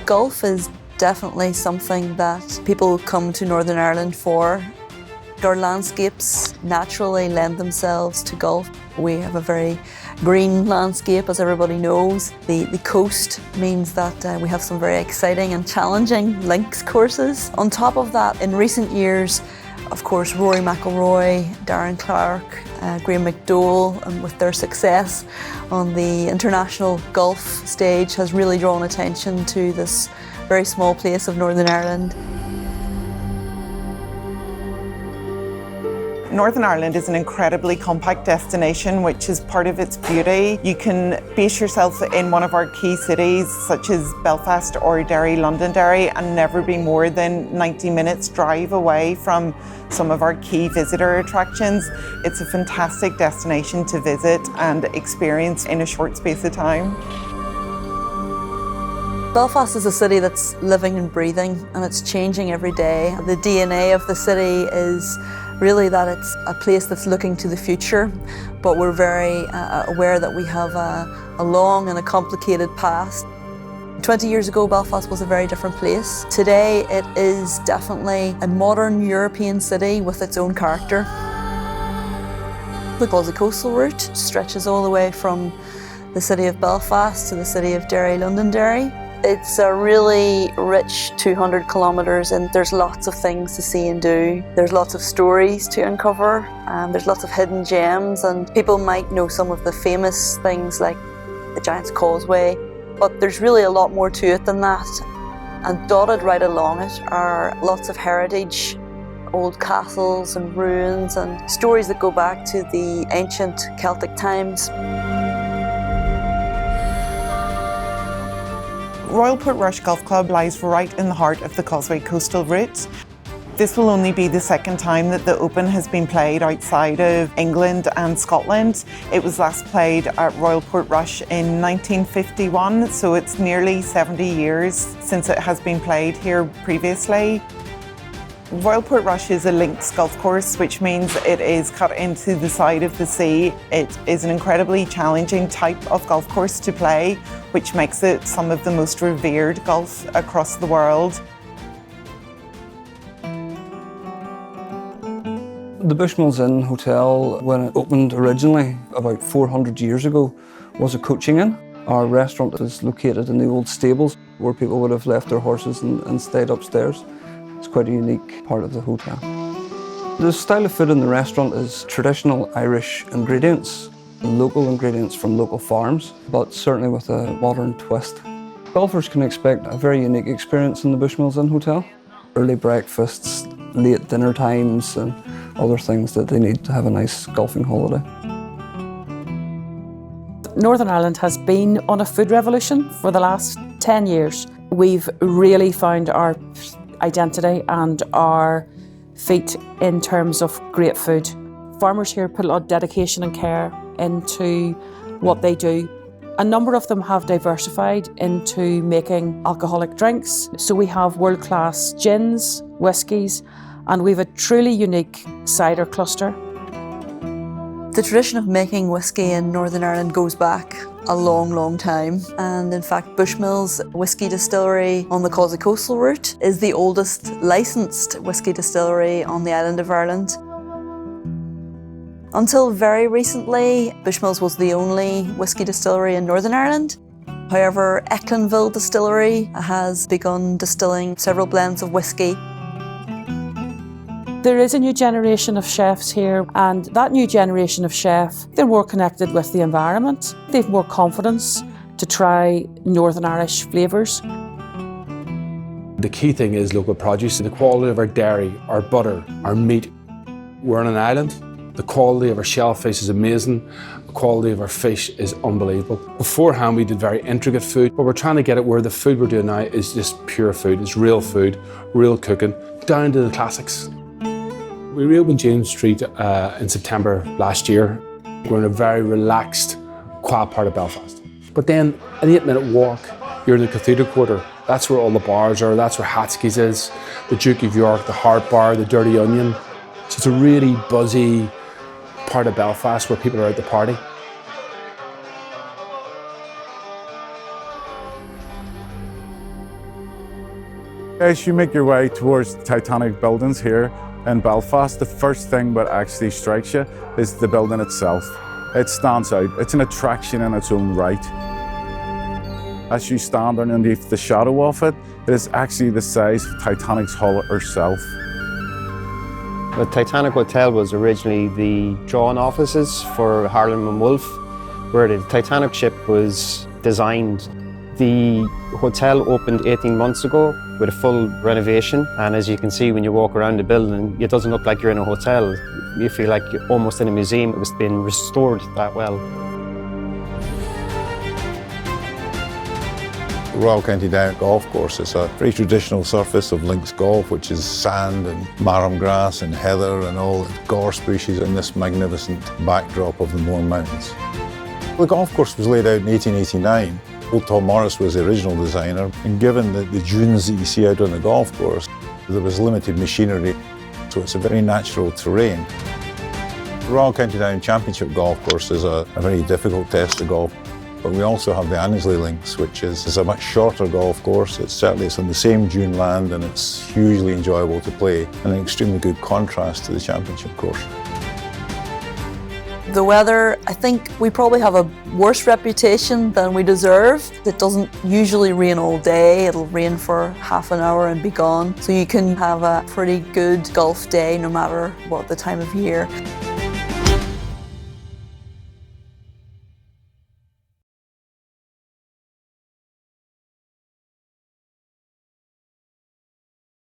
Golf is definitely something that people come to Northern Ireland for. Our landscapes naturally lend themselves to golf. We have a very green landscape, as everybody knows. The coast means that we have some very exciting and challenging links courses. On top of that, in recent years, of course, Rory McIlroy, Darren Clarke, Graham McDowell, and with their success on the international golf stage has really drawn attention to this very small place of Northern Ireland. Northern Ireland is an incredibly compact destination, which is part of its beauty. You can base yourself in one of our key cities, such as Belfast or Derry, Londonderry, and never be more than 90 minutes drive away from some of our key visitor attractions. It's a fantastic destination to visit and experience in a short space of time. Belfast is a city that's living and breathing, and it's changing every day. The DNA of the city is really that it's a place that's looking to the future, but we're very aware that we have a long and a complicated past. 20 years ago, Belfast was a very different place. Today, it is definitely a modern European city with its own character. The coastal route stretches all the way from the city of Belfast to the city of Derry, Londonderry. It's a really rich 200 kilometres and there's lots of things to see and do. There's lots of stories to uncover, there's lots of hidden gems, and people might know some of the famous things like the Giant's Causeway, but there's really a lot more to it than that. And dotted right along it are lots of heritage, old castles and ruins and stories that go back to the ancient Celtic times. Royal Portrush Golf Club lies right in the heart of the Causeway coastal route. This will only be the second time that the Open has been played outside of England and Scotland. It was last played at Royal Portrush in 1951, so it's nearly 70 years since it has been played here previously. Royal Portrush is a links golf course, which means it is cut into the side of the sea. It is an incredibly challenging type of golf course to play, which makes it some of the most revered golf across the world. The Bushmills Inn Hotel, when it opened originally about 400 years ago, was a coaching inn. Our restaurant is located in the old stables where people would have left their horses and stayed upstairs. It's quite a unique part of the hotel. The style of food in the restaurant is traditional Irish ingredients, local ingredients from local farms, but certainly with a modern twist. Golfers can expect a very unique experience in the Bushmills Inn Hotel. Early breakfasts, late dinner times, and other things that they need to have a nice golfing holiday. Northern Ireland has been on a food revolution for the last 10 years. We've really found our identity and our feet in terms of great food. Farmers here put a lot of dedication and care into what they do. A number of them have diversified into making alcoholic drinks. So we have world-class gins, whiskies, and we have a truly unique cider cluster. The tradition of making whisky in Northern Ireland goes back a long, long time. And in fact, Bushmills Whisky Distillery on the Causeway Coastal route is the oldest licensed whisky distillery on the island of Ireland. Until very recently, Bushmills was the only whisky distillery in Northern Ireland. However, Ecklinville Distillery has begun distilling several blends of whisky. There is a new generation of chefs here, and that new generation of chef, they're more connected with the environment. They've more confidence to try Northern Irish flavours. The key thing is local produce. The quality of our dairy, our butter, our meat. We're on an island. The quality of our shellfish is amazing. The quality of our fish is unbelievable. Beforehand, we did very intricate food, but we're trying to get it where the food we're doing now is just pure food. It's real food, real cooking, down to the classics. We reopened James Street in September last year. We're in a very relaxed, quiet part of Belfast. But then, an 8-minute walk, you're in the Cathedral Quarter. That's where all the bars are, that's where Hatskey's is, the Duke of York, the Heart Bar, the Dirty Onion. So it's a really buzzy part of Belfast where people are out to party. As you make your way towards Titanic buildings here in Belfast, the first thing that actually strikes you is the building itself. It stands out. It's an attraction in its own right. As you stand underneath the shadow of it, it is actually the size of Titanic's hull herself. The Titanic Hotel was originally the drawing offices for Harland and Wolff, where the Titanic ship was designed. The hotel opened 18 months ago with a full renovation, and as you can see when you walk around the building, it doesn't look like you're in a hotel. You feel like you're almost in a museum. It was being restored that well. The Royal County Down golf course is a very traditional surface of links golf, which is sand and marram grass and heather and all the gorse bushes in this magnificent backdrop of the Mourne Mountains. The golf course was laid out in 1889. Old Tom Morris was the original designer, and given the dunes that you see out on the golf course, there was limited machinery, so it's a very natural terrain. The Royal County Down Championship golf course is a very difficult test of golf. But we also have the Annesley Links, which is a much shorter golf course. It's on the same dune land, and it's hugely enjoyable to play, and an extremely good contrast to the championship course. The weather, I think we probably have a worse reputation than we deserve. It doesn't usually rain all day. It'll rain for half an hour and be gone. So you can have a pretty good golf day no matter what the time of year.